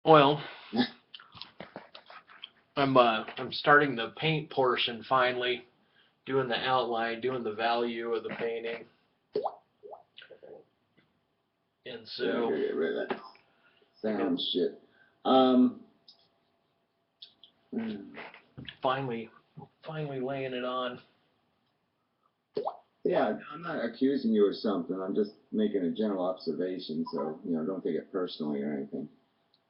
Well, I'm starting the paint portion finally, doing the outline, doing the value of the painting, and Yeah, I so gotta get rid of that sound shit. Hmm. finally laying it on. Yeah, I'm not accusing you of something. I'm just making a general observation, so don't take it personally or anything.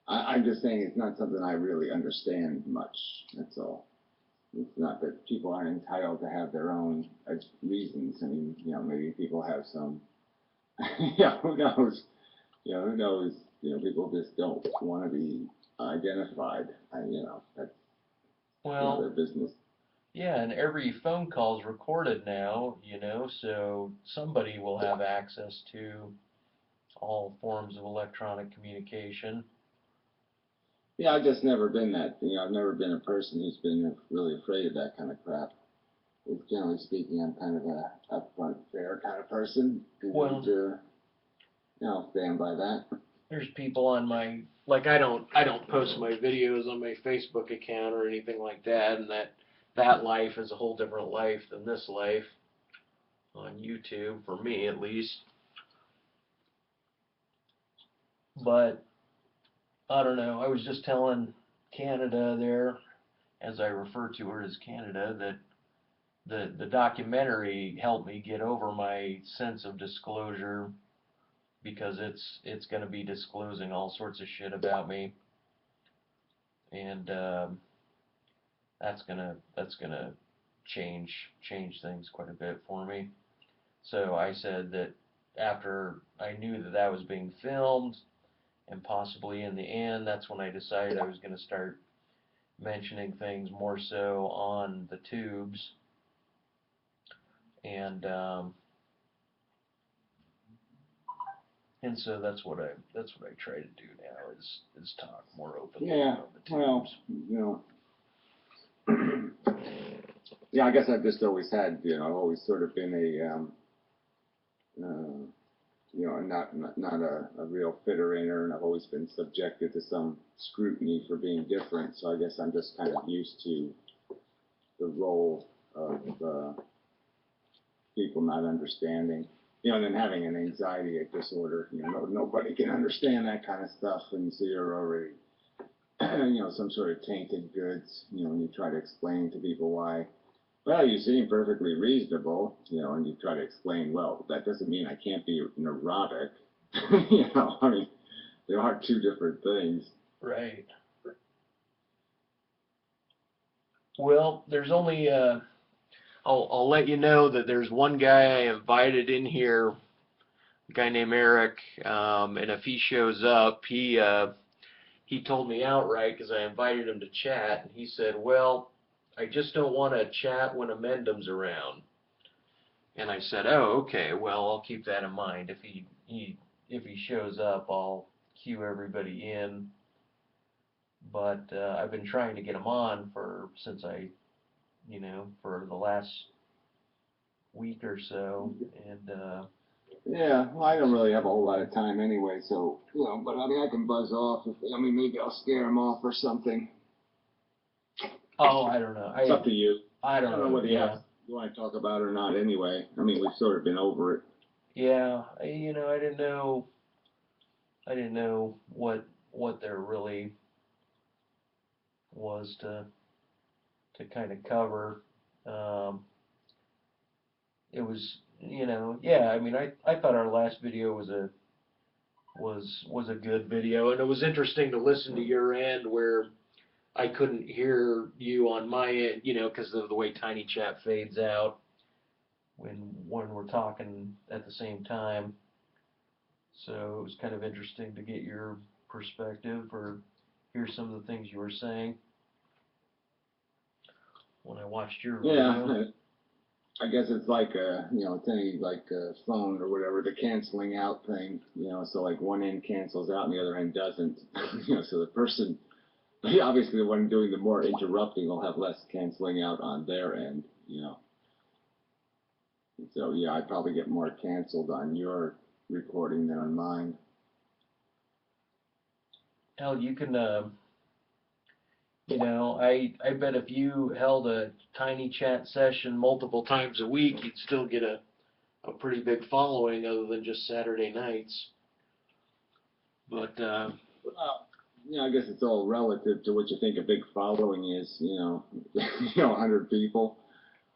I'm just saying it's not something I really understand much. That's all. It's not that people aren't entitled to have their own reasons. I mean, maybe people have some. Yeah, who knows? Who knows? People just don't want to be identified. That's their Well, business. yeah, and every phone call is recorded now, so somebody will have access to all forms of electronic communication. Yeah, I've just never been that. I've never been a person who's been really afraid of that kind of crap. Generally speaking, I'm kind of a upfront, fair kind of person, and Well, stand by that. there's people on my like I don't post my videos on my Facebook account or anything like that, and that life is a whole different life than this life on YouTube for me at least. But I don't know. I was just telling Canada there, as I refer to her as Canada, that the documentary helped me get over my sense of disclosure because it's going to be disclosing all sorts of shit about me, and that's gonna change things quite a bit for me. So I said that after I knew that that was being filmed, and possibly in the end, that's when I decided I was going to start mentioning things more so on the tubes, and and so that's what I try to do now is talk more openly Yeah, about the well, tubes. yeah, I guess I've just always had, I've always sort of been not a real fitter-inner, and I've always been subjected to some scrutiny for being different, so I guess I'm just kind of used to the role of people not understanding, and then having an anxiety disorder. Nobody can understand that kind of stuff, and so you're already, some sort of tainted goods, when you try to explain to people why. Well, you seem perfectly reasonable, and you try to explain, well, that doesn't mean I can't be neurotic. I mean, there are two different things. Right. Well, there's only I'll let you know that there's one guy I invited in here, a guy named Eric, and if he shows up, he told me outright because I invited him to chat, and he said, "Well, I just don't want to chat when Amendham's around." And I said, "Oh, okay. Well, I'll keep that in mind. If he shows up, I'll cue everybody in." But I've been trying to get him on since for the last week or so, and Yeah, well, I don't really have a whole lot of time anyway, so, but I mean, I can buzz off. Maybe I'll scare him off or something. oh, I don't know. It's up to you. I I don't don't know know. whether Yeah, you want to talk about it or not anyway. I mean, we've sort of been over it. yeah. I didn't know what there really was to kind of cover. Um, it was, yeah. I mean, I thought our last video was a good video, and it was interesting to listen to your end where I couldn't hear you on my end, because of the way Tiny Chat fades out when we're talking at the same time. So it was kind of interesting to get your perspective or hear some of the things you were saying when I watched your video. Yeah, I guess it's like it's any like a phone or whatever, the canceling out thing, so like one end cancels out and the other end doesn't, so the person, obviously the one doing the more interrupting will have less canceling out on their end. So yeah, I'd probably get more canceled on your recording than on mine. hell, you can, you know, I bet if you held a tiny chat session multiple times a week, you'd still get a pretty big following other than just Saturday nights. But, Well, I guess it's all relative to what you think a big following is. 100 people.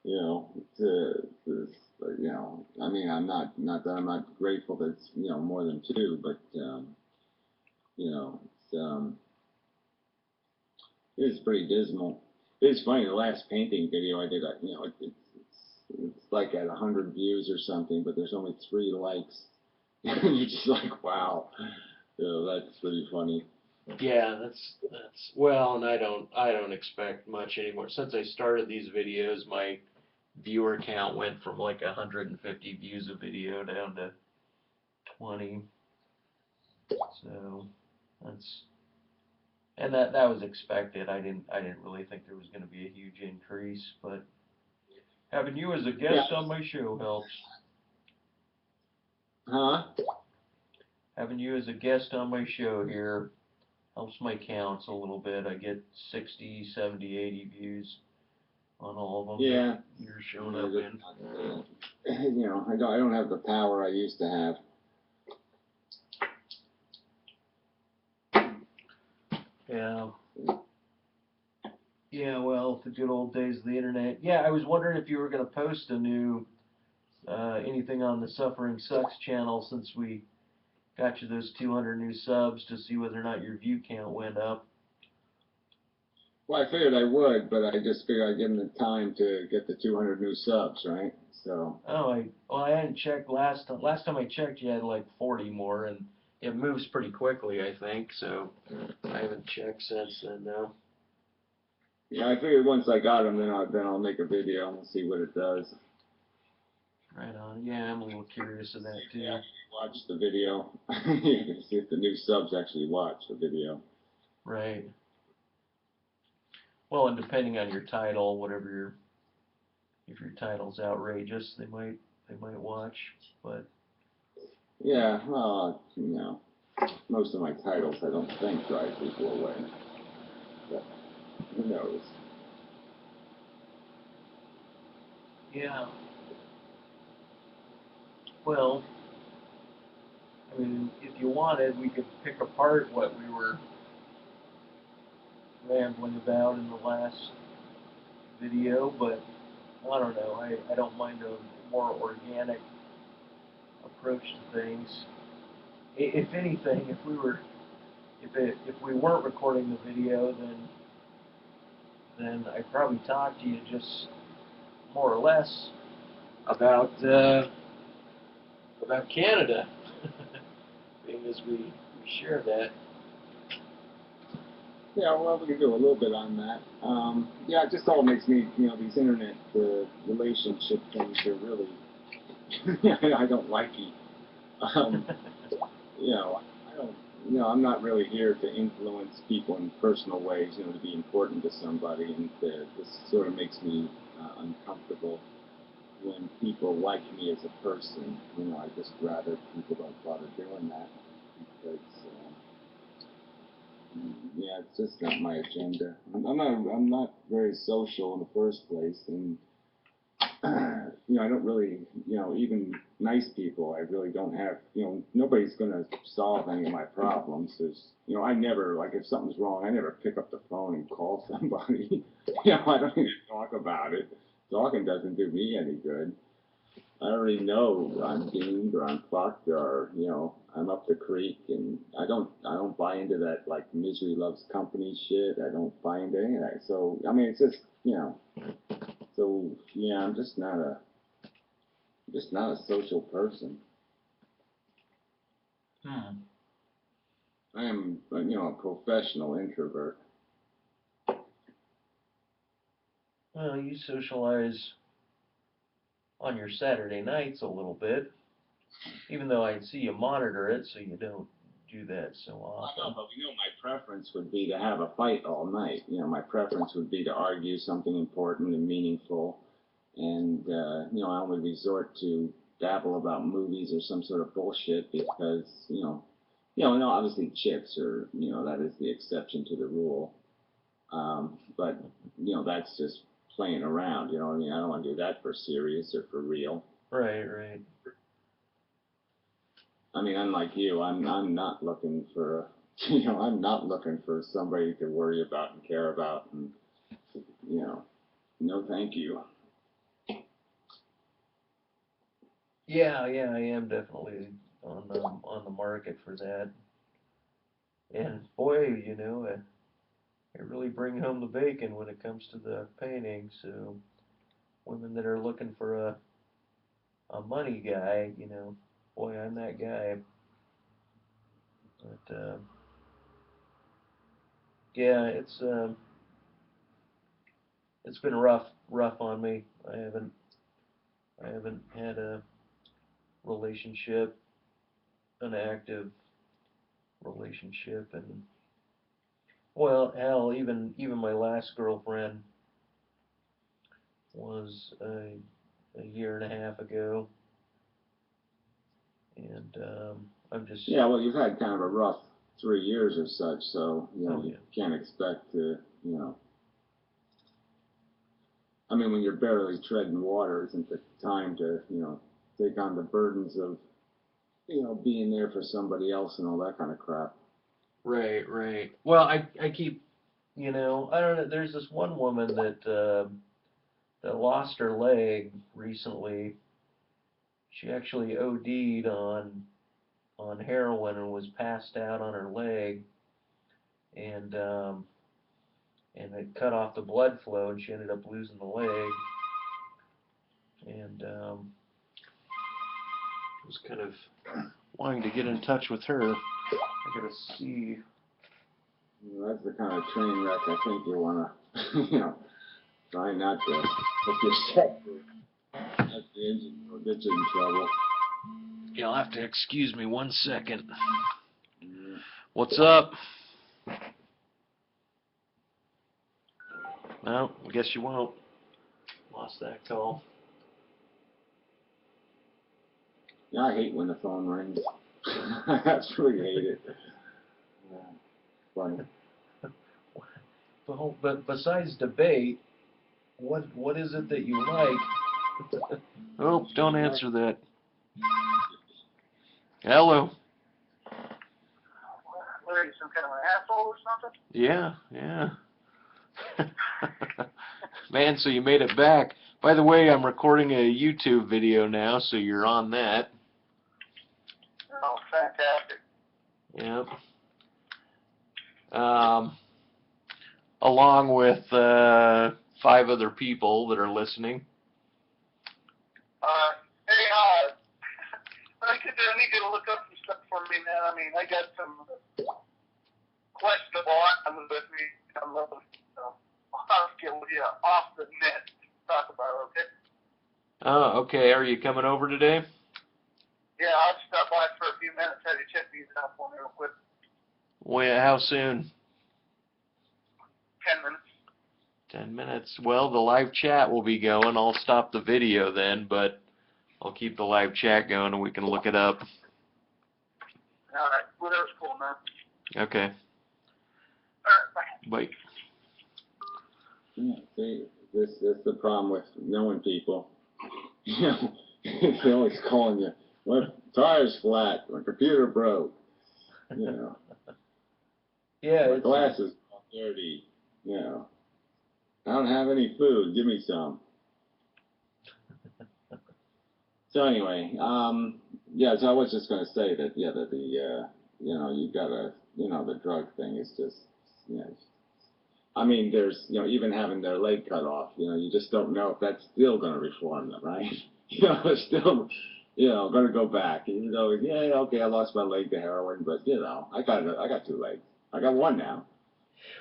I mean, I'm not that I'm not grateful that it's more than two, but it's it's pretty dismal. It's funny. The last painting video I did, it's like at 100 views or something, but there's only 3 likes. You're just like, wow. That's pretty funny. yeah, that's well, and I don't expect much anymore. Since I started these videos, my viewer count went from like 150 views a video down to 20. So that's and that was expected. I didn't really think there was going to be a huge increase, but having you as a guest on my show helps. Huh? Having you as a guest on my show here helps my counts a little bit. I get 60, 70, 80 views on all of them. Yeah. You're showing up in. I don't have the power I used to have. Yeah. Yeah, well, the good old days of the internet. Yeah, I was wondering if you were going to post a new anything on the Suffering Sucks channel since we got you those 200 new subs to see whether or not your view count went up. Well, I figured I would, but I just figured I'd give them the time to get the 200 new subs, right? So. Oh, I hadn't checked last time. Last time I checked, you had like 40 more, and it moves pretty quickly, I think. So I haven't checked since then, though. Yeah, I figured once I got them, then I'll make a video and we'll see what it does. Right on. Yeah, I'm a little curious of that too. Yeah, watch the video. You can see if the new subs actually watch the video. Right. Well, and depending on your title, whatever if your title's outrageous, they might watch. But yeah, well, most of my titles I don't think drive people away. But who knows? yeah. Well, I mean, if you wanted, we could pick apart what we were rambling about in the last video, but I don't know. I don't mind a more organic approach to things. If anything, if we weren't recording the video, then I'd probably talk to you just more or less about Canada, being as we share that. Yeah, well, we can do a little bit on that. Yeah, it just all makes me, these internet relationship things are really, I don't like it. I don't, I'm not really here to influence people in personal ways, to be important to somebody, and this sort of makes me uncomfortable when people like me as a person. I just rather people don't bother doing that because. Yeah, it's just not my agenda. I'm not very social in the first place, and I don't really, even nice people, I really don't have, nobody's gonna solve any of my problems. I never, like, if something's wrong, I never pick up the phone and call somebody. I don't even talk about it. Talking doesn't do me any good. I already know I'm doomed or I'm fucked or, I'm up the creek, and I don't buy into that, like, misery loves company shit. I don't buy into any of that. So, I mean, it's just, so, yeah, I'm just not a social person. I am, a professional introvert. Well, you socialize on your Saturday nights a little bit, even though I see you monitor it, so you don't do that so often. I know, but my preference would be to have a fight all night. My preference would be to argue something important and meaningful, and I only resort to babble about movies or some sort of bullshit because no, obviously chicks are, that is the exception to the rule. But, that's just playing around, I mean? I don't want to do that for serious or for real. Right, right. I mean, unlike you, I'm not looking for, I'm not looking for somebody to worry about and care about, and, no thank you. Yeah, yeah, I am definitely on the market for that. And boy, I really bring home the bacon when it comes to the painting. So women that are looking for a money guy, boy, I'm that guy. But yeah, it's been rough on me. I haven't had a relationship, an active relationship, and well, hell, even my last girlfriend was a year and a half ago, and I'm just. Yeah, well, you've had kind of a rough 3 years or such, so, Oh you yeah. can't expect to, I mean, when you're barely treading water, isn't the time to, take on the burdens of, being there for somebody else and all that kind of crap. Right, right. Well, I keep, I don't know. There's this one woman that lost her leg recently. She actually OD'd on heroin and was passed out on her leg, and it cut off the blood flow, and she ended up losing the leg. And was kind of wanting to get in touch with her. I gotta see. That's the kind of train wreck I think you want to, try not to hook yourself. That's the engine will get you in trouble. You'll have to excuse me 1 second. Yeah. What's up? No, I guess you won't. Lost that call. Yeah, I hate when the phone rings. I absolutely hate it. Yeah, funny. But besides debate, what is it that you like? Oh, don't answer that. Hello. What are you, some kind of an asshole or something? Yeah, yeah. Man, so you made it back. By the way, I'm recording a YouTube video now, so you're on that. Oh, fantastic. Yep. Along with 5 other people that are listening. Hey, I need you to look up some stuff for me, man. I mean, I got some questionable items with me. I'll get with you off the net to talk about, okay? Oh, okay. Are you coming over today? Yeah, I'll stop by for a few minutes, have you check these out for me real quick. Well, how soon? 10 minutes. 10 minutes. Well, the live chat will be going. I'll stop the video then, but I'll keep the live chat going and we can look it up. All right, whatever's cool, man. Okay. All right, bye. Bye. Yeah, see, this is the problem with knowing people. They're always calling you, my tire's flat, my computer broke, Yeah, my glasses are dirty, I don't have any food, give me some. So anyway, yeah, so I was just going to say that, that the, you gotta, the drug thing is just, I mean, there's, even having their leg cut off, you just don't know if that's still going to reform them, right? It's still, going to go back. Even though, yeah, okay, I lost my leg to heroin, but, I got 2 legs. I got 1 now.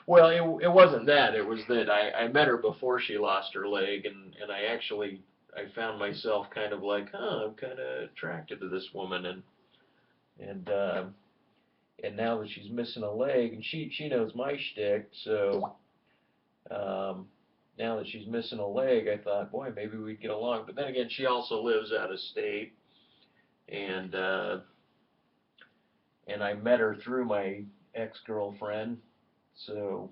Well, it wasn't that. It was that I met her before she lost her leg, and I found myself kind of like, I'm kind of attracted to this woman, and now that she's missing a leg, and she knows my shtick, so now that she's missing a leg, I thought, boy, maybe we'd get along. But then again, she also lives out of state, and and I met her through my ex-girlfriend, so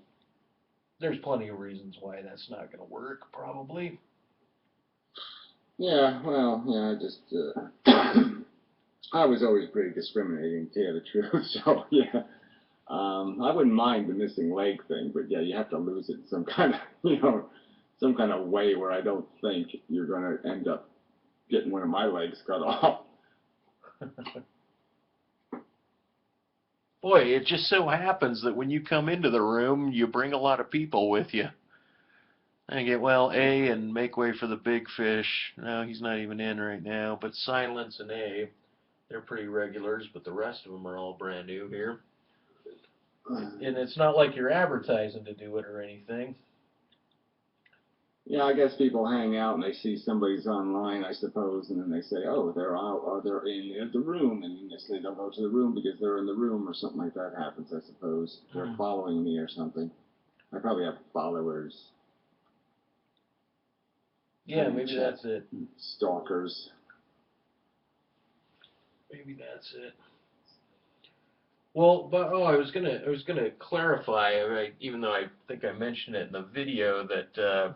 there's plenty of reasons why that's not going to work, probably. Yeah, well, yeah, I just, I was always pretty discriminating, to tell you the truth, so, yeah. I wouldn't mind the missing leg thing, but yeah, you have to lose it in some kind of, some kind of way where I don't think you're going to end up getting one of my legs cut off. Boy, it just so happens that when you come into the room, you bring a lot of people with you. I get, well, A, and make way for the big fish. No, he's not even in right now, but Silence and A, they're pretty regulars, but the rest of them are all brand new here. And it's not like you're advertising to do it or anything. Yeah, I guess people hang out and they see somebody's online, I suppose, and then they say, oh, they're out, or they're in the room, and they say they'll go to the room because they're in the room, or something like that happens, I suppose. They're following me or something. I probably have followers. Yeah, maybe that's it. Stalkers. Maybe that's it. Well, but I was gonna clarify, even though I think I mentioned it in the video, that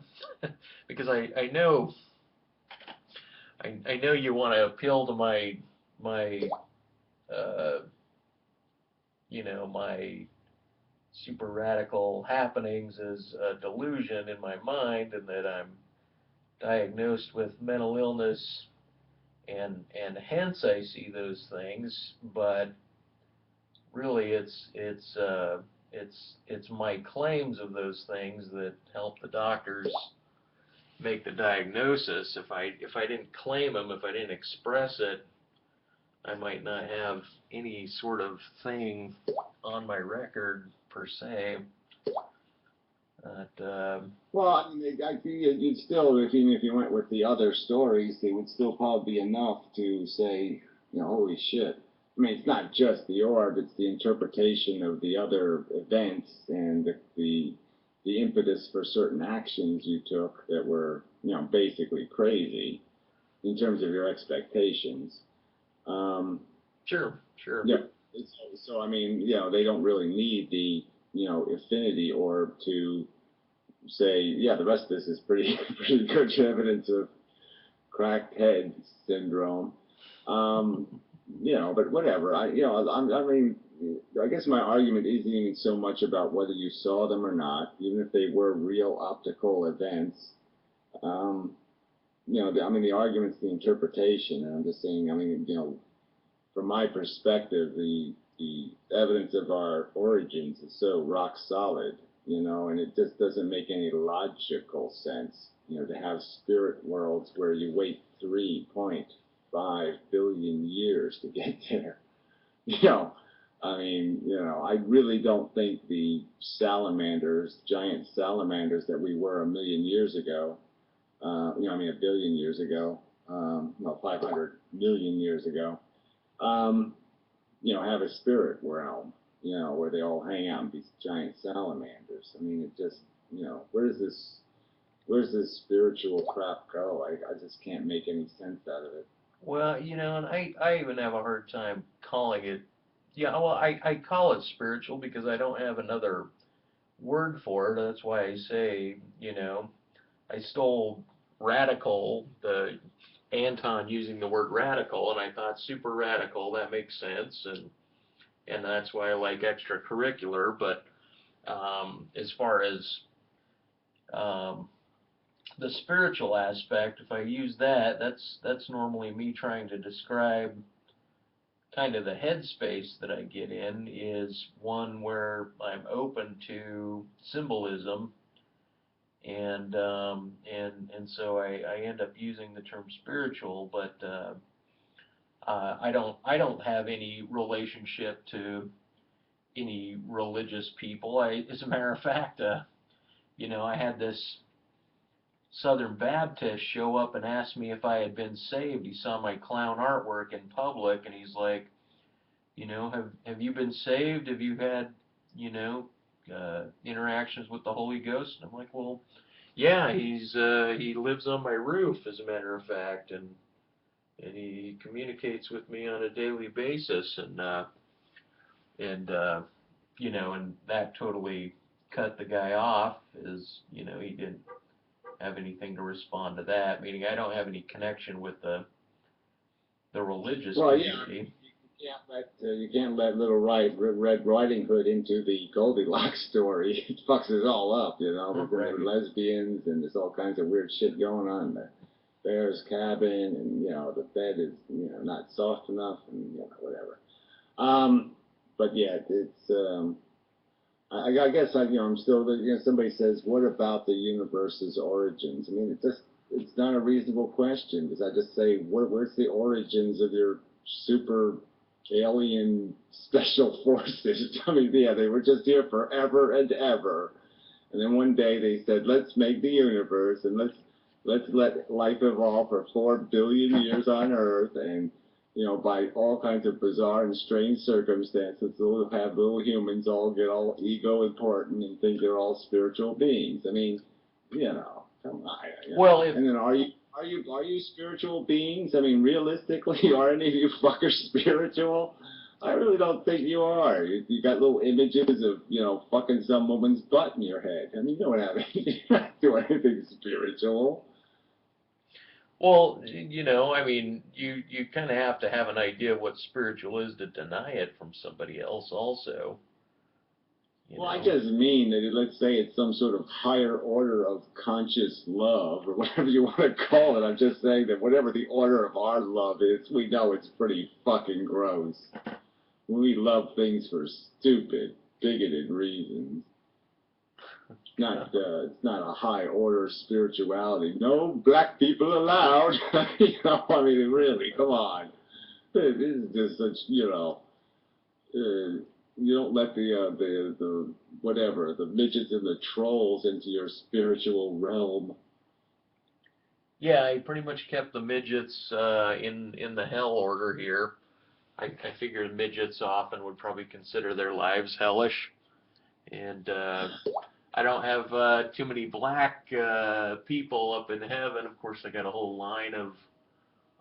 because I know I know you want to appeal to my uh, my super radical happenings as a delusion in my mind, and that I'm diagnosed with mental illness, and hence I see those things, but really it's my claims of those things that help the doctors make the diagnosis. If I didn't claim them, if I didn't express it, I might not have any sort of thing on my record per se. But, well, I mean, I think you'd still, even if you went with the other stories, they would still probably be enough to say, holy shit. I mean, it's not just the orb; it's the interpretation of the other events and the impetus for certain actions you took that were, basically crazy in terms of your expectations. Sure. Yeah. So I mean, they don't really need the, affinity orb to say, yeah, the rest of this is pretty pretty good evidence of cracked head syndrome. But whatever. I mean, I guess my argument isn't even so much about whether you saw them or not, even if they were real optical events. I mean, the argument's the interpretation, and I'm just saying, I mean, from my perspective, the evidence of our origins is so rock solid, and it just doesn't make any logical sense, to have spirit worlds where you wait 3.5 billion years to get there. I mean, I really don't think the salamanders, giant salamanders that we were a million years ago, I mean a billion years ago, 500 million years ago, have a spirit realm, where they all hang out in these giant salamanders. I mean, it just, where's this spiritual crap go? I just can't make any sense out of it. well, and I even have a hard time calling it. Yeah, well, I call it spiritual because I don't have another word for it. That's why I say, I stole radical, the Anton using the word radical, and I thought super radical, that makes sense, and that's why I like extracurricular. But as far as the spiritual aspect, if I use that, that's normally me trying to describe kind of the headspace that I get in, is one where I'm open to symbolism, and so I end up using the term spiritual, but I don't have any relationship to any religious people. As a matter of fact, I had this Southern Baptist show up and ask me if I had been saved. He saw my clown artwork in public, and he's like, have you been saved? Have you had, interactions with the Holy Ghost? And I'm like, well, yeah, he lives on my roof, as a matter of fact, and he communicates with me on a daily basis, and And you know, and that totally cut the guy off. Is, you know, he didn't have anything to respond to that. Meaning, I don't have any connection with the religious Well, yeah, community. you can't let Little Red Riding Hood into the Goldilocks story. It fucks it all up, you know. Oh, There's right. lesbians and there's all kinds of weird shit going on. The bear's cabin, and you know the bed is, you know, not soft enough, and you know whatever. But yeah, it's I guess you know, I'm still, you know, somebody says, what about the universe's origins? I mean, it's not a reasonable question, because I just say, where's the origins of your super alien special forces? I mean, yeah, they were just here forever and ever, and then one day they said, let's make the universe, and let's let life evolve for 4 billion years on Earth, and you know, by all kinds of bizarre and strange circumstances, they'll have little humans all get all ego important and think they're all spiritual beings. I mean, you know, come on. You know. Well, if And then are you spiritual beings? I mean, realistically, are any of you fuckers spiritual? I really don't think you are. You got little images of, you know, fucking some woman's butt in your head. I mean, you don't have anything, you're not doing anything spiritual. Well, you know, I mean, you kind of have to have an idea of what spiritual is to deny it from somebody else, also. You Well, I know. just mean that, let's say it's some sort of higher order of conscious love, or whatever you want to call it. I'm just saying that whatever the order of our love is, we know it's pretty fucking gross. We love things for stupid, bigoted reasons. It's not a high order spirituality. No black people allowed. You know, I mean, really, come on. This is just such, you know. You don't let the whatever, the midgets and the trolls into your spiritual realm. Yeah, I pretty much kept the midgets in the hell order here. I figured midgets often would probably consider their lives hellish, and I don't have too many black people up in heaven. Of course, I got a whole line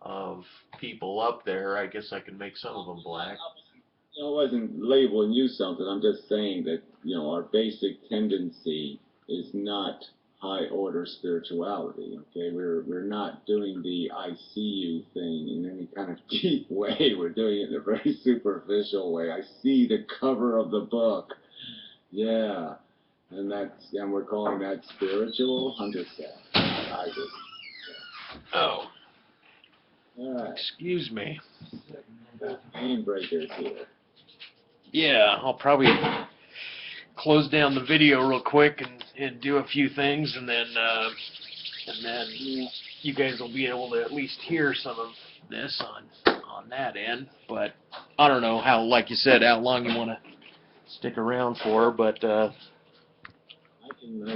of people up there. I guess I can make some of them black. You know, I wasn't labeling you something. I'm just saying that, you know, our basic tendency is not high order spirituality. Okay, we're not doing the I see you thing in any kind of deep way. We're doing it in a very superficial way. I see the cover of the book. Yeah. And we're calling that spiritual. I'm just saying. I just. Oh, All right. excuse me. Game breakers here. Yeah, I'll probably close down the video real quick and do a few things, and then you guys will be able to at least hear some of this on that end. But I don't know how, like you said, how long you want to stick around for, but I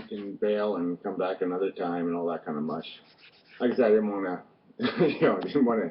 can bail and come back another time and all that kind of mush. Like I said, I didn't want to, you know, didn't want to